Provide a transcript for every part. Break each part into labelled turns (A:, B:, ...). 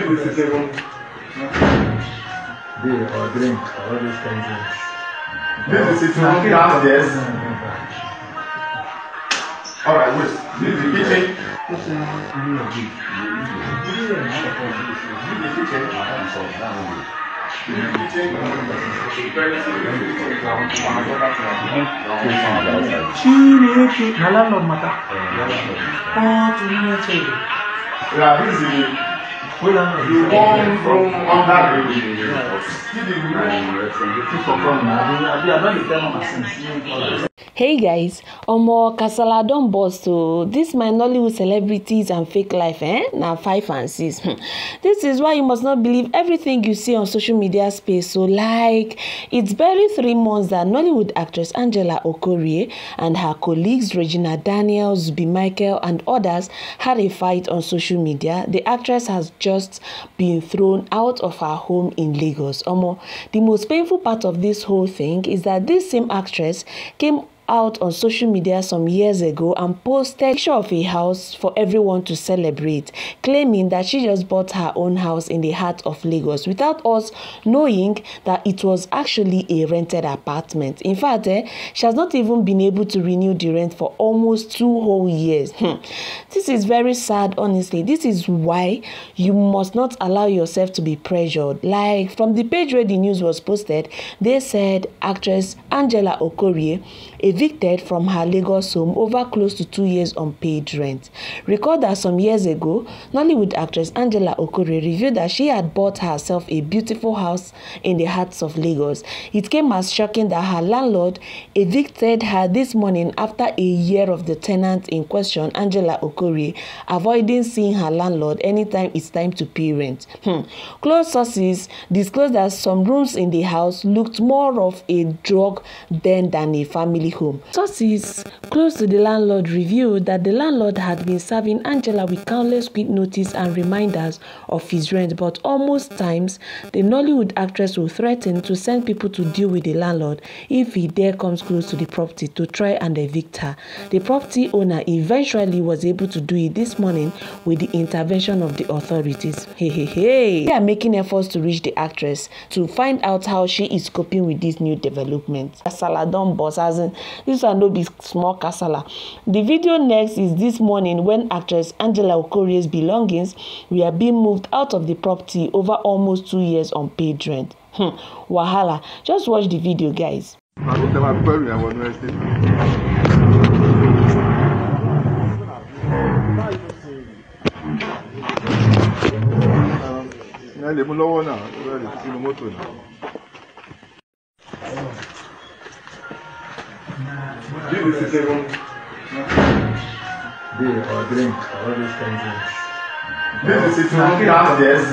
A: Beer or drink, all these kinds of things.
B: This is from downstairs. Alright, wait. This is the kitchen. Yeah, this is the one from under the
C: Hey guys, Omo Kasala don burst, so this my Nollywood celebrities and fake life, now 5 and 6. This is why you must not believe everything you see on social media space. So like, it's barely 3 months that Nollywood actress Angela Okorie and her colleagues Regina Daniel, Zubby Micheal and others had a fight on social media. The actress has just been thrown out of her home in Lagos. Omo, the most painful part of this whole thing is that this same actress came out on social media some years ago and posted a picture of a house for everyone to celebrate, claiming that she just bought her own house in the heart of Lagos without us knowing that it was actually a rented apartment. In fact, she has not even been able to renew the rent for almost 2 whole years. This is very sad, honestly. This is why you must not allow yourself to be pressured. Like, from the page where the news was posted, they said actress Angela Okorie evicted from her Lagos home over close to 2 years unpaid rent. Recall that some years ago, Nollywood actress Angela Okorie revealed that she had bought herself a beautiful house in the heart of Lagos. It came as shocking that her landlord evicted her this morning after a year of the tenant in question, Angela Okorie, avoiding seeing her landlord anytime it's time to pay rent. Close sources disclosed that some rooms in the house looked more of a drug den than a family home. Sources close to the landlord revealed that the landlord had been serving Angela with countless quick notice and reminders of his rent, but almost times the Nollywood actress will threaten to send people to deal with the landlord if he dare comes close to the property to try and evict her. The property owner eventually was able to do it this morning with the intervention of the authorities. They are making efforts to reach the actress to find out how she is coping with this new development. Kasala don burst, as in this one no be small kasala. The video next is this morning when actress Angela Okorie's belongings were being moved out of the property over almost 2 years unpaid rent. Wahala. Just watch the video, guys.
B: This is the one.
A: Beer or drink, all these kinds of things.
B: This is from downstairs.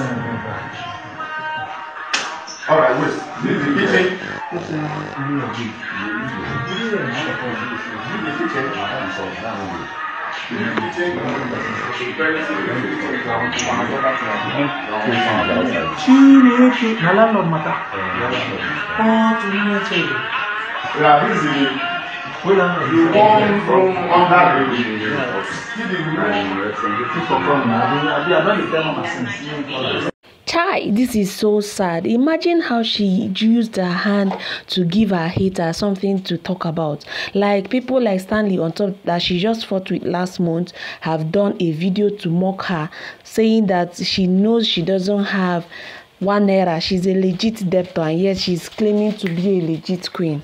B: Alright, wait. This is the kitchen. Yeah, this is the one from under the
C: Chai, this is so sad. Imagine how she used her hand to give her hater something to talk about. Like people like Stanley on top that she just fought with last month have done a video to mock her, saying that she knows she doesn't have 1 naira. She's a legit debtor and yet she's claiming to be a legit queen.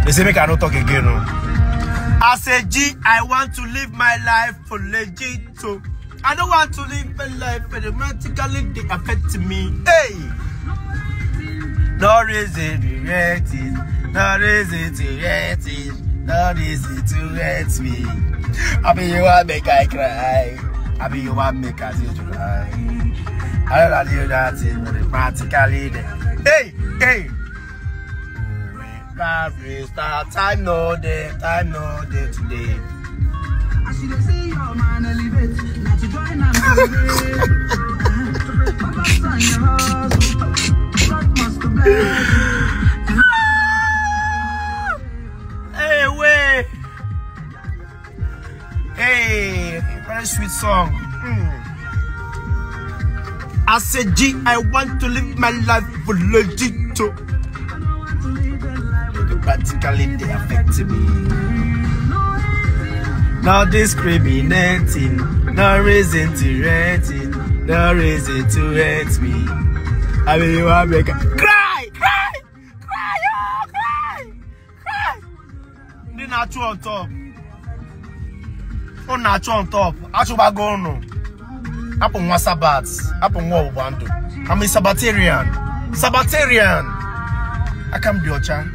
D: They say make I not talk again. No? As a G, I want to live my life for legit. So I don't want to live my life romantically. They affect me. Hey, no reason to hate it. No reason to hate it. No reason to hate me. I mean, you want make I cry. I mean, you want make I cry. I don't know that thing practically. Hey, hey. Time no day today. I should see your man elevate. Not to join and hey, wait. Very sweet song. I said, G, I want to live my life for legit. Practically, they affect me. No discriminating, no reason to hate it, no reason to hate me. I mean, you want to make a cry. The natural on top. On natural on top. Actually, go no. Upon one Sabbath, upon one bando. I'm a Sabbatarian. I can't be your child.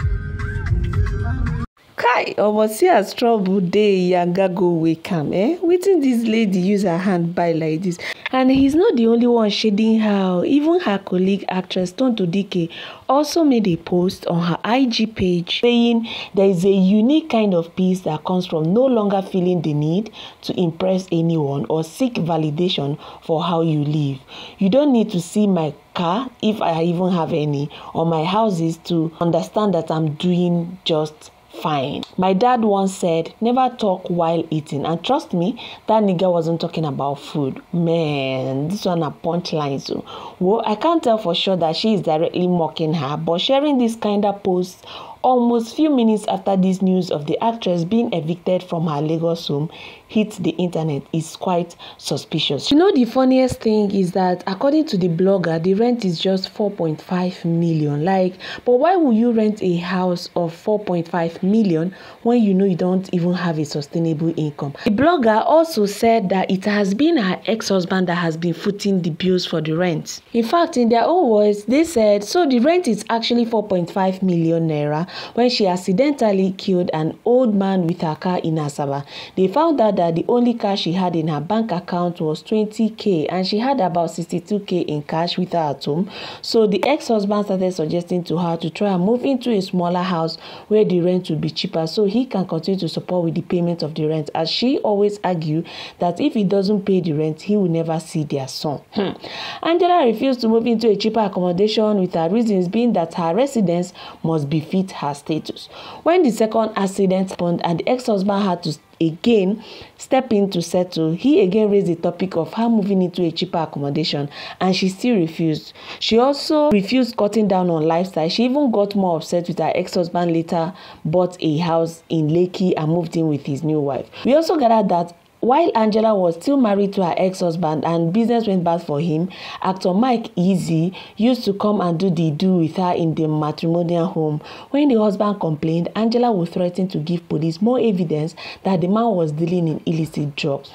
C: Kai, almost see as trouble day yanga go wake am, Waiting this lady use her hand by like this. And he's not the only one shading her. Even her colleague actress Tonto Dike also made a post on her IG page saying there is a unique kind of peace that comes from no longer feeling the need to impress anyone or seek validation for how you live. You don't need to see my car, if I even have any, or my houses to understand that I'm doing just fine. My dad once said, never talk while eating. And trust me, that nigga wasn't talking about food. Man, this one a punchline. So, well, I can't tell for sure that she is directly mocking her, but sharing this kind of post almost few minutes after this news of the actress being evicted from her Lagos home hit the internet is quite suspicious. You know, the funniest thing is that according to the blogger, the rent is just 4.5 million. But why would you rent a house of 4.5 million when you know you don't even have a sustainable income? The blogger also said that it has been her ex-husband that has been footing the bills for the rent. In fact, in their own words, they said, so the rent is actually 4.5 million naira when she accidentally killed an old man with her car in Asaba. They found out that the only cash she had in her bank account was 20k and she had about 62k in cash with her at home. So the ex-husband started suggesting to her to try and move into a smaller house where the rent would be cheaper so he can continue to support with the payment of the rent, as she always argued that if he doesn't pay the rent, he will never see their son. Angela refused to move into a cheaper accommodation with her reasons being that her residence must befit her status. When the second accident happened and the ex-husband had to again step in to settle, he again raised the topic of her moving into a cheaper accommodation and she still refused. She also refused cutting down on lifestyle. She even got more upset with her ex-husband later bought a house in Lekki and moved in with his new wife. We also gathered that while Angela was still married to her ex-husband and business went bad for him, actor Mike Easy used to come and do the do with her in the matrimonial home. When the husband complained, Angela would threaten to give police more evidence that the man was dealing in illicit drugs.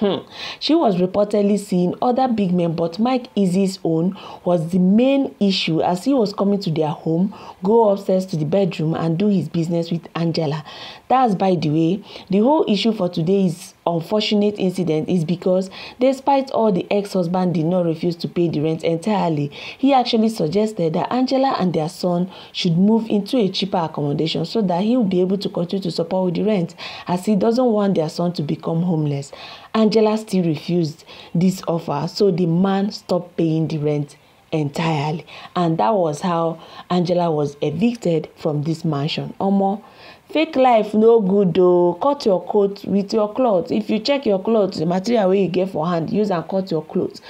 C: She was reportedly seeing other big men, but Mike Easy's own was the main issue as he was coming to their home, go upstairs to the bedroom and do his business with Angela. That's by the way, the whole issue for today's unfortunate incident is because despite all the ex-husband did not refuse to pay the rent entirely, he actually suggested that Angela and their son should move into a cheaper accommodation so that he will be able to continue to support with the rent, as he doesn't want their son to become homeless. Angela still refused this offer, so the man stopped paying the rent entirely, and that was how Angela was evicted from this mansion. Omo, fake life no good though. Cut your coat with your clothes. If you check your clothes, the material wey you get for hand, use and cut your clothes.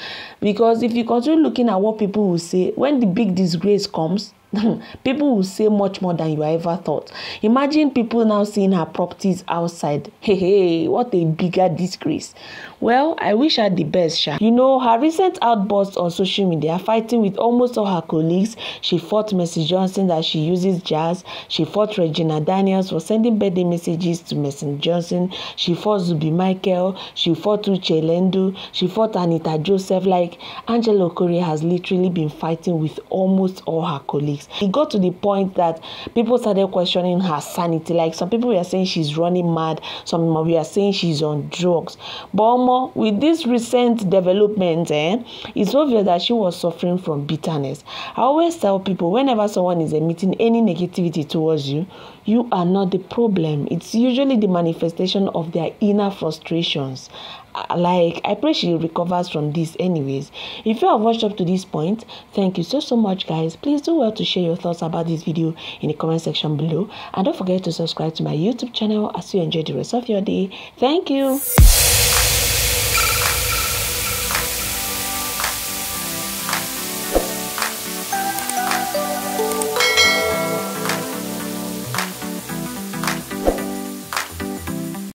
C: Because if you continue looking at what people will say, when the big disgrace comes, people will say much more than you ever thought. Imagine people now seeing her properties outside. Hey, what a bigger disgrace. Well, I wish her the best, Sha. You know, her recent outbursts on social media, fighting with almost all her colleagues. She fought Mercy Johnson that she uses jazz. She fought Regina Daniels for sending birthday messages to Mercy Johnson. She fought Zubby Micheal. She fought Uche Lendu. She fought Anita Joseph. Like, Angela Okorie has literally been fighting with almost all her colleagues. It got to the point that people started questioning her sanity. Like, some people were saying she's running mad. Some were saying she's on drugs. But with this recent development, it's obvious that she was suffering from bitterness. I always tell people, whenever someone is emitting any negativity towards you, you are not the problem. It's usually the manifestation of their inner frustrations. Like, I pray she recovers from this anyways. If you have watched up to this point, thank you so much, guys. Please do well to share your thoughts about this video in the comment section below, and don't forget to subscribe to my YouTube channel as you enjoy the rest of your day. Thank you.